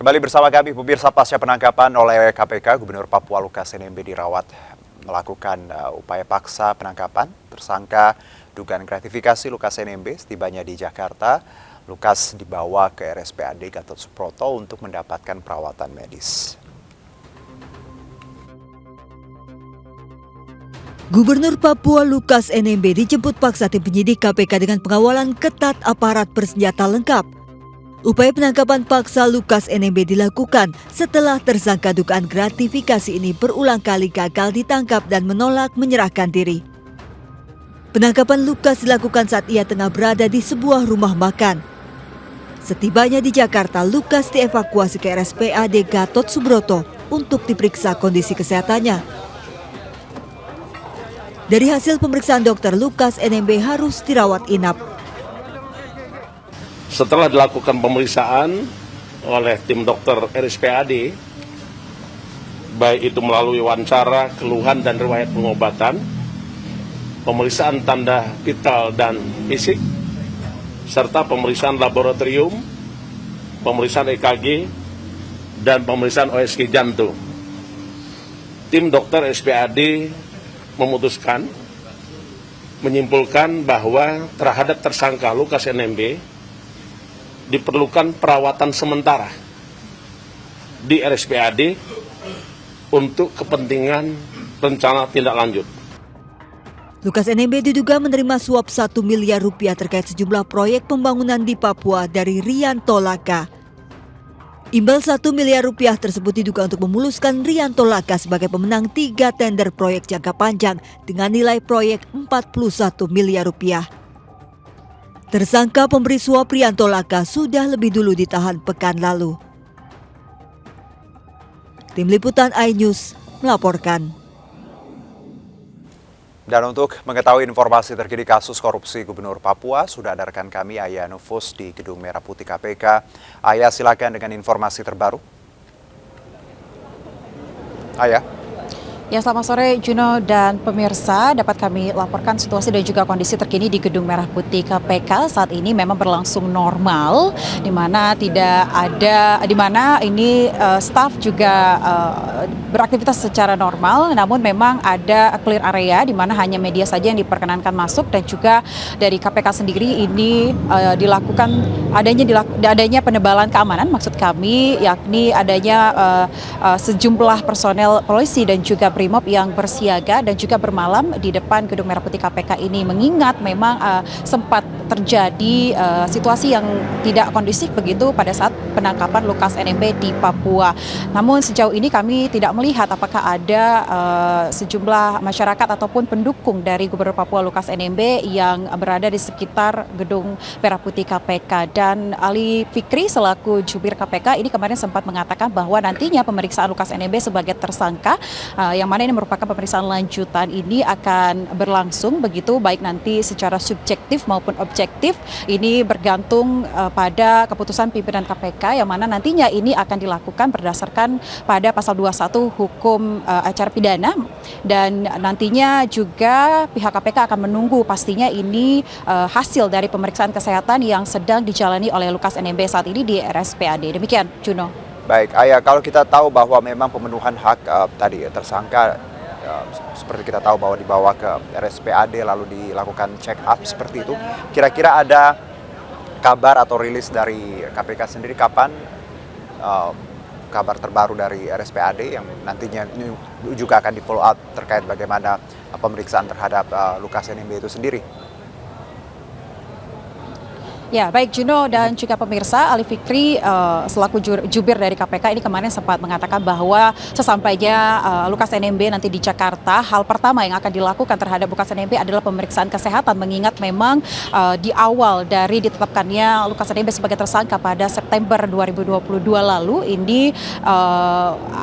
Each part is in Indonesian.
Kembali bersama kami, pemirsa, pasca penangkapan oleh KPK, Gubernur Papua Lukas NMB dirawat melakukan upaya paksa penangkapan. Tersangka dugaan gratifikasi Lukas NMB setibanya di Jakarta, Lukas dibawa ke RSPAD Gatot Subroto untuk mendapatkan perawatan medis. Gubernur Papua Lukas NMB dijemput paksa tim penyidik KPK dengan pengawalan ketat aparat bersenjata lengkap. Upaya penangkapan paksa Lukas NMB dilakukan setelah tersangka dugaan gratifikasi ini berulang kali gagal ditangkap dan menolak menyerahkan diri. Penangkapan Lukas dilakukan saat ia tengah berada di sebuah rumah makan. Setibanya di Jakarta, Lukas dievakuasi ke RSPAD Gatot Subroto untuk diperiksa kondisi kesehatannya. Dari hasil pemeriksaan dokter, Lukas NMB harus dirawat inap. Setelah dilakukan pemeriksaan oleh tim dokter RSPAD, baik itu melalui wawancara, keluhan, dan riwayat pengobatan, pemeriksaan tanda vital dan fisik, serta pemeriksaan laboratorium, pemeriksaan EKG, dan pemeriksaan OSG jantung. Tim dokter RSPAD memutuskan, menyimpulkan bahwa terhadap tersangka Lukas NMB diperlukan perawatan sementara di RSPAD untuk kepentingan rencana tindak lanjut. Lukas NMB diduga menerima suap 1 miliar rupiah terkait sejumlah proyek pembangunan di Papua dari Rianto Laka. Imbal 1 miliar rupiah tersebut diduga untuk memuluskan Rianto Laka sebagai pemenang 3 tender proyek jangka panjang dengan nilai proyek 41 miliar rupiah. Tersangka pemberi suap Rianto Laka sudah lebih dulu ditahan pekan lalu. Tim Liputan iNews melaporkan. Dan untuk mengetahui informasi terkini kasus korupsi Gubernur Papua, sudah ada rekan kami Ayah Nufus di Gedung Merah Putih KPK. Ayah, silakan dengan informasi terbaru. Ayah. Ya, selamat sore Juno dan pemirsa, dapat kami laporkan situasi dan juga kondisi terkini di Gedung Merah Putih KPK saat ini memang berlangsung normal, di mana ini staf juga beraktivitas secara normal, namun memang ada clear area di mana hanya media saja yang diperkenankan masuk, dan juga dari KPK sendiri ini dilakukan adanya penebalan keamanan, maksud kami yakni adanya sejumlah personel polisi dan juga Brimob yang bersiaga dan juga bermalam di depan Gedung Merah Putih KPK ini, mengingat memang sempat terjadi situasi yang tidak kondusif begitu pada saat penangkapan Lukas NMB di Papua. Namun sejauh ini kami tidak melihat apakah ada sejumlah masyarakat ataupun pendukung dari Gubernur Papua Lukas NMB yang berada di sekitar Gedung Merah Putih KPK. Dan Ali Fikri selaku jubir KPK ini kemarin sempat mengatakan bahwa nantinya pemeriksaan Lukas NMB sebagai tersangka yang mana ini merupakan pemeriksaan lanjutan ini akan berlangsung begitu, baik nanti secara subjektif maupun objektif. Ini bergantung pada keputusan pimpinan KPK yang mana nantinya ini akan dilakukan berdasarkan pada pasal 21 hukum acara pidana, dan nantinya juga pihak KPK akan menunggu pastinya ini hasil dari pemeriksaan kesehatan yang sedang dijalani oleh Lukas NMB saat ini di RSPAD. Demikian, Juno. Baik, Ayah, kalau kita tahu bahwa memang pemenuhan hak tadi tersangka seperti kita tahu bahwa dibawa ke RSPAD lalu dilakukan check up seperti itu, kira-kira ada kabar atau rilis dari KPK sendiri kapan kabar terbaru dari RSPAD yang nantinya juga akan di follow up terkait bagaimana pemeriksaan terhadap Lukas NMB itu sendiri? Ya, baik Juno dan juga pemirsa, Ali Fikri selaku jubir dari KPK ini kemarin sempat mengatakan bahwa sesampainya Lukas NMB nanti di Jakarta, hal pertama yang akan dilakukan terhadap Lukas NMB adalah pemeriksaan kesehatan, mengingat memang di awal dari ditetapkannya Lukas NMB sebagai tersangka pada September 2022 lalu ini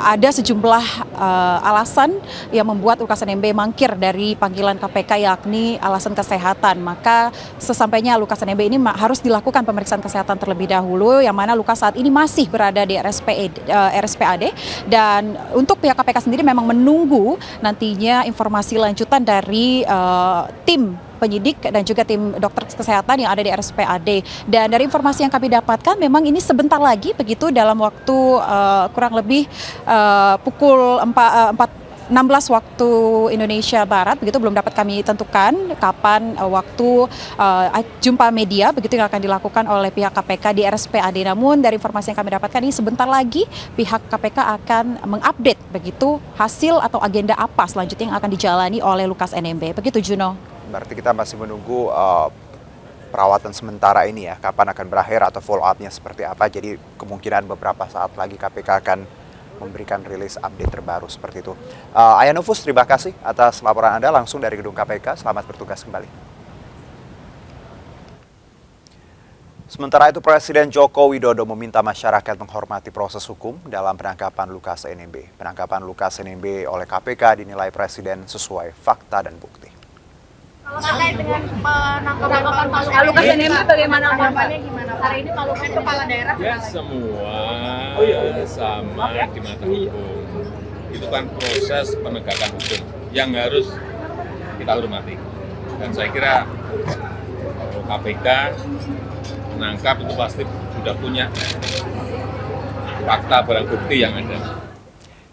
ada sejumlah alasan yang membuat Lukas NMB mangkir dari panggilan KPK, yakni alasan kesehatan. Maka sesampainya Lukas NMB ini harus dilakukan pemeriksaan kesehatan terlebih dahulu, yang mana Lukas saat ini masih berada di RSPAD, dan untuk pihak KPK sendiri memang menunggu nantinya informasi lanjutan dari tim penyidik dan juga tim dokter kesehatan yang ada di RSPAD. Dan dari informasi yang kami dapatkan memang ini sebentar lagi begitu dalam waktu kurang lebih pukul 16 waktu Indonesia Barat, begitu belum dapat kami tentukan kapan waktu jumpa media begitu yang akan dilakukan oleh pihak KPK di RSPAD. Namun dari informasi yang kami dapatkan ini sebentar lagi pihak KPK akan mengupdate begitu hasil atau agenda apa selanjutnya yang akan dijalani oleh Lukas NMB. Begitu Juno. Berarti kita masih menunggu perawatan sementara ini ya, kapan akan berakhir atau follow up-nya seperti apa. Jadi kemungkinan beberapa saat lagi KPK akan memberikan rilis update terbaru seperti itu. Ayah Nufus, terima kasih atas laporan Anda langsung dari gedung KPK. Selamat bertugas kembali. Sementara itu, Presiden Joko Widodo meminta masyarakat menghormati proses hukum dalam penangkapan Lukas NMB. Penangkapan Lukas NMB oleh KPK dinilai Presiden sesuai fakta dan bukti. Kalau terkait dengan penangkapan Pak Lukas NMB, bagaimana harapannya gimana? Hari ini Pak Lukas kepala daerah. Ya semua sama di mata hukum. Itu kan proses penegakan hukum yang harus kita hormati. Dan saya kira KPK menangkap itu pasti sudah punya fakta barang bukti yang ada.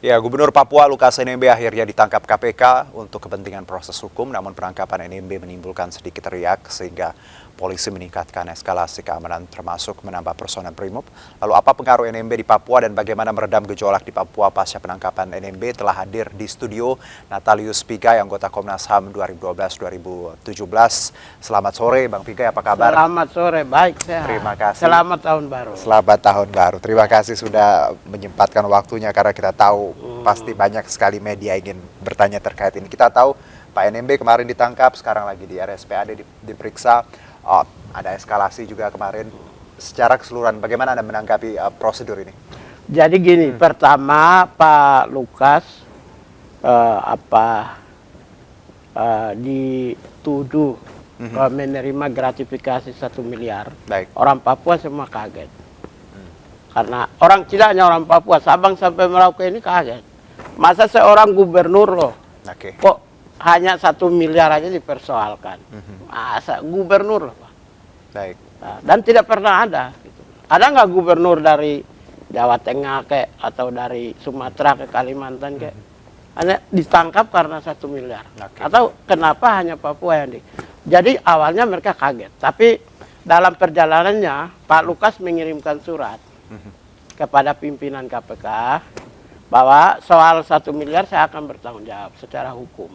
Ya, Gubernur Papua Lukas NMB akhirnya ditangkap KPK untuk kepentingan proses hukum, namun penangkapan NMB menimbulkan sedikit riak sehingga polisi meningkatkan eskalasi keamanan termasuk menambah personel Brimob. Lalu apa pengaruh NMB di Papua dan bagaimana meredam gejolak di Papua pasca penangkapan NMB? Telah hadir di studio Natalius Pigai, anggota Komnas HAM 2012-2017. Selamat sore Bang Pigai, apa kabar? Selamat sore, baik sehat. Terima kasih. Selamat tahun baru. Selamat tahun baru. Terima kasih sudah menyempatkan waktunya karena kita tahu pasti banyak sekali media ingin bertanya terkait ini. Kita tahu Pak NMB kemarin ditangkap, sekarang lagi di RSPAD diperiksa. Ada eskalasi juga kemarin. Secara keseluruhan, bagaimana Anda menanggapi prosedur ini? Jadi gini, pertama Pak Lukas dituduh menerima gratifikasi 1 miliar. Baik. Orang Papua semua kaget. Karena orang tidak hanya orang Papua, Sabang sampai Merauke ini kaget. Masa seorang gubernur loh, kok hanya 1 miliar aja dipersoalkan. Masa gubernur loh Pak. Baik. Nah, dan tidak pernah ada. Gitu. Ada nggak gubernur dari Jawa Tengah atau dari Sumatera ke Kalimantan hanya ditangkap karena 1 miliar. Atau kenapa hanya Papua yang Jadi awalnya mereka kaget. Tapi dalam perjalanannya Pak Lukas mengirimkan surat kepada pimpinan KPK bahwa soal 1 miliar saya akan bertanggung jawab secara hukum.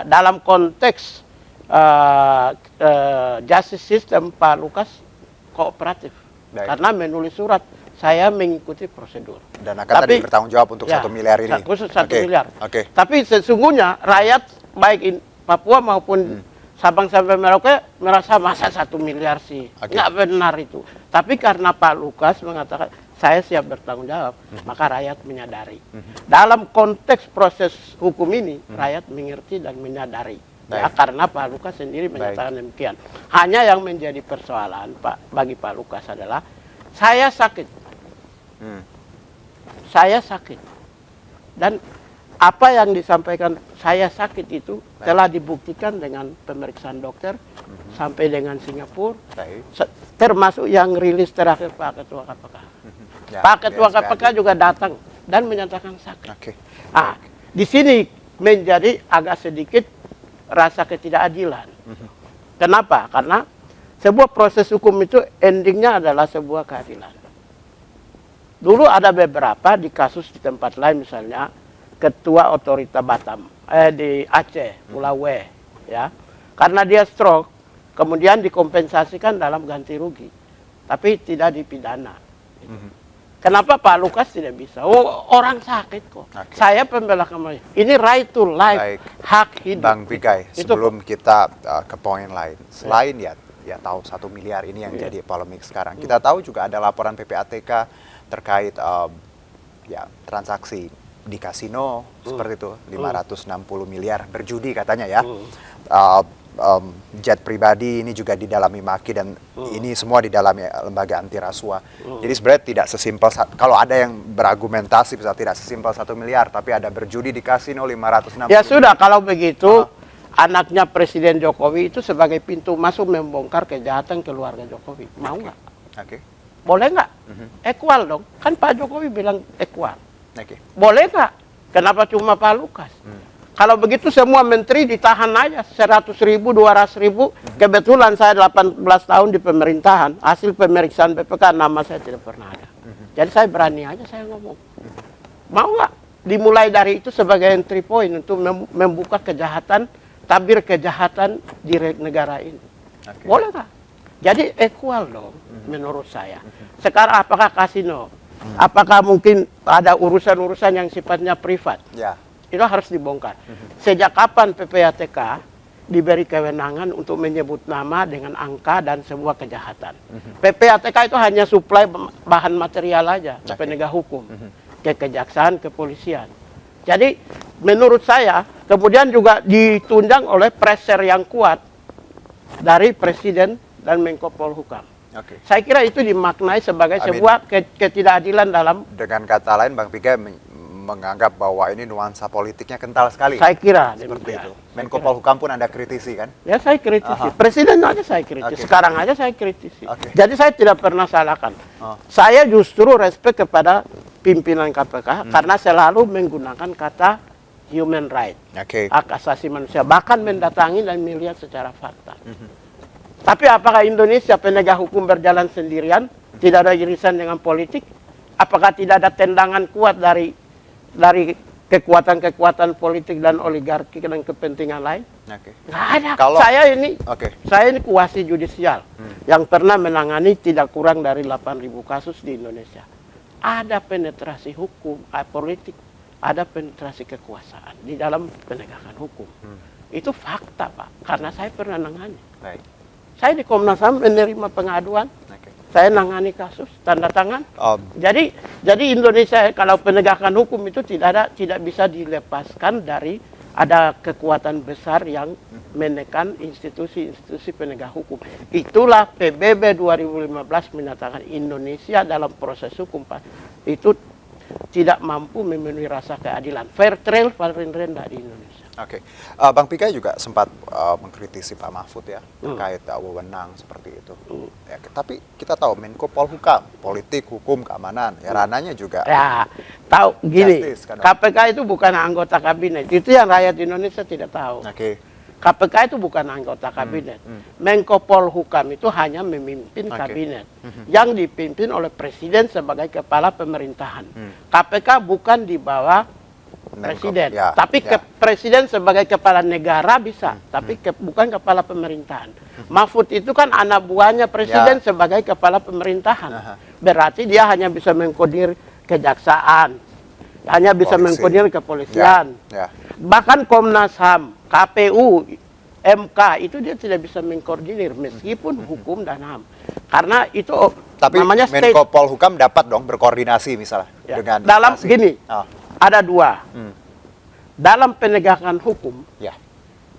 Dalam konteks justice system, Pak Lukas kooperatif. Baik. Karena menulis surat, saya mengikuti prosedur. Dan akan tadi bertanggung jawab untuk 1 miliar ini. Khusus 1 miliar. Tapi sesungguhnya rakyat baik Papua maupun Sabang sampai Merauke merasa masa 1 miliar sih. Nggak benar itu. Tapi karena Pak Lukas mengatakan saya siap bertanggung jawab, maka rakyat menyadari. Dalam konteks proses hukum ini, rakyat mengerti dan menyadari. Ya, karena Pak Lukas sendiri menyatakan demikian. Hanya yang menjadi persoalan bagi Pak Lukas adalah saya sakit. Saya sakit. Dan apa yang disampaikan saya sakit itu telah dibuktikan dengan pemeriksaan dokter sampai dengan Singapura. Termasuk yang rilis terakhir Pak Ketua KPK. Pak Ketua KPK juga datang dan menyatakan sakit. Di sini menjadi agak sedikit rasa ketidakadilan. Kenapa? Karena sebuah proses hukum itu endingnya adalah sebuah keadilan. Dulu ada beberapa di kasus di tempat lain, misalnya Ketua Otorita Batam di Aceh, Pulau W, ya, karena dia stroke, kemudian dikompensasikan dalam ganti rugi, tapi tidak dipidana. Kenapa Pak Lukas tidak bisa? Oh, orang sakit kok. Saya pembela keamanan. Ini right to life, hak hidup. Bang Pigai, sebelum kita ke poin lain, selain ya tahu 1 miliar ini yang jadi polemik sekarang, kita tahu juga ada laporan PPATK terkait transaksi di kasino seperti itu, 560 miliar berjudi katanya ya. Jet pribadi ini juga didalami Maki dan ini semua didalami lembaga anti rasuah. Jadi sebenarnya tidak sesimpel, kalau ada yang berargumentasi bisa tidak sesimpel 1 miliar, tapi ada berjudi di kasino 560 ya sudah, kalau begitu anaknya Presiden Jokowi itu sebagai pintu masuk membongkar kejahatan keluarga Jokowi. Mau nggak? Oke. Boleh nggak? Equal dong. Kan Pak Jokowi bilang equal. Oke. Boleh nggak? Kenapa cuma Pak Lukas? Kalau begitu semua menteri ditahan aja 100.000, 200.000. Kebetulan saya 18 tahun di pemerintahan. Hasil pemeriksaan BPK nama saya tidak pernah ada. Jadi saya berani aja saya ngomong. Mau nggak? Dimulai dari itu sebagai entry point untuk membuka kejahatan, tabir kejahatan di negara ini. Oke. Boleh nggak? Jadi equal dong menurut saya. Sekarang apakah kasino? Apakah mungkin ada urusan-urusan yang sifatnya privat? Ya. Itu harus dibongkar. Sejak kapan PPATK diberi kewenangan untuk menyebut nama dengan angka dan sebuah kejahatan? PPATK itu hanya suplai bahan material aja ke penegak hukum, ke kejaksaan, kepolisian. Jadi menurut saya kemudian juga ditunjang oleh pressure yang kuat dari Presiden dan Menko Polhukam. Oke. Saya kira itu dimaknai sebagai sebuah ketidakadilan dalam. Dengan kata lain, Bang Pigai menganggap bahwa ini nuansa politiknya kental sekali. Saya kira Seperti demikian. itu. Menko Polhukam pun Anda kritisi kan? Ya saya kritisi. Aha. Presiden aja saya kritisi. Oke. Sekarang aja saya kritisi. Oke. Jadi saya tidak pernah salahkan. Oh. Saya justru respect kepada pimpinan KPK karena selalu menggunakan kata human right, Oke. hak asasi manusia, bahkan mendatangi dan melihat secara fakta. Tapi apakah Indonesia penegak hukum berjalan sendirian, tidak ada irisan dengan politik? Apakah tidak ada tendangan kuat dari kekuatan-kekuatan politik dan oligarki dan kepentingan lain? Oke. Nggak ada. Kalau- Oke. Saya ini kuasi judisial yang pernah menangani tidak kurang dari 8.000 kasus di Indonesia. Ada penetrasi hukum, politik, ada penetrasi kekuasaan di dalam penegakan hukum. Itu fakta, Pak, karena saya pernah nangani. Baik. Saya di Komnas HAM menerima pengaduan, Oke. saya nangani kasus, tanda tangan. Oh, Jadi Indonesia kalau penegakan hukum itu tidak bisa dilepaskan dari ada kekuatan besar yang menekan institusi-institusi penegak hukum. Itulah PBB 2015 menyatakan Indonesia dalam proses hukum, Pak, itu tidak mampu memenuhi rasa keadilan. Fair trial paling rendah di Indonesia. oke. Bang Pigai juga sempat mengkritisi Pak Mahfud ya terkait wewenang seperti itu. Ya, tapi kita tahu Menko Polhukam, politik, hukum, keamanan, ya ranahnya juga. Ya, tahu gini, Justice, kan, Om? KPK itu bukan anggota kabinet. Itu yang rakyat Indonesia tidak tahu. Oke. KPK itu bukan anggota kabinet. Menko Polhukam itu hanya memimpin Oke. kabinet yang dipimpin oleh presiden sebagai kepala pemerintahan. KPK bukan di bawah presiden, ya, tapi ya. presiden sebagai kepala negara bisa, tapi bukan kepala pemerintahan. Mahfud itu kan anak buahnya presiden Ya. sebagai kepala pemerintahan. Aha. Berarti dia hanya bisa mengkodir kejaksaan, hanya bisa Polisi. mengkodir kepolisian. Ya. Bahkan Komnas HAM, KPU, MK itu dia tidak bisa mengkoordinir meskipun hukum dan HAM. Karena itu Tapi namanya state. Menko Polhukam dapat dong berkoordinasi misalnya Ya. dengan Dalam instansi. gini, Oh, ada dua. Dalam penegakan hukum, ya.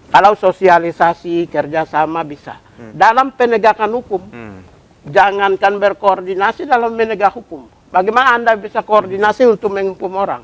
kalau sosialisasi kerjasama bisa. Dalam penegakan hukum, jangankan berkoordinasi dalam menegak hukum. Bagaimana Anda bisa koordinasi untuk menghukum orang?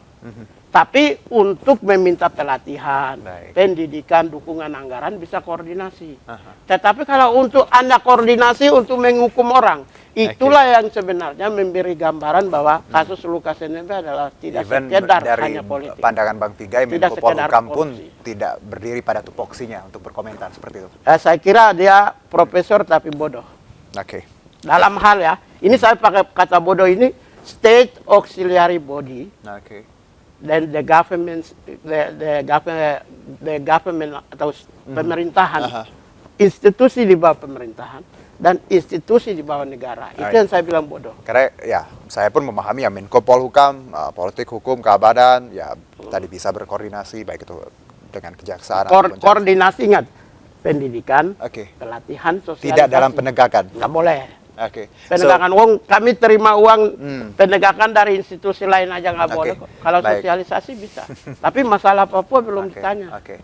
Tapi untuk meminta pelatihan, Baik. pendidikan, dukungan anggaran bisa koordinasi. Tetapi kalau untuk Anda koordinasi untuk menghukum orang, itulah yang sebenarnya memberi gambaran bahwa kasus Lukas NMB adalah tidak Even sekedar dari hanya politik. pandangan Bang Pigai, Tidak Menko sekedar Polhukam pun korupsi. tidak berdiri pada tupoksinya untuk berkomentar seperti itu. Saya kira dia profesor tapi bodoh. Oke. Dalam hal ya, ini saya pakai kata bodoh ini, state auxiliary body, Oke. dan the government atau pemerintahan, institusi di bawah pemerintahan dan institusi di bawah negara. Itu Right. yang saya bilang bodoh. Karena ya saya pun memahami ya Menko Polhukam, politik, hukum, keamanan, ya tadi bisa berkoordinasi baik itu dengan kejaksaan. ataupun Koordinasi ingat, pendidikan, Oke. pelatihan, sosialisasi. Tidak dalam penegakan. Nggak boleh. Oke. Penegakan uang, kami terima uang penegakan dari institusi lain aja nggak Oke. boleh kok. Kalau Baik. sosialisasi bisa. Tapi masalah Papua belum Oke, ditanya. Oke.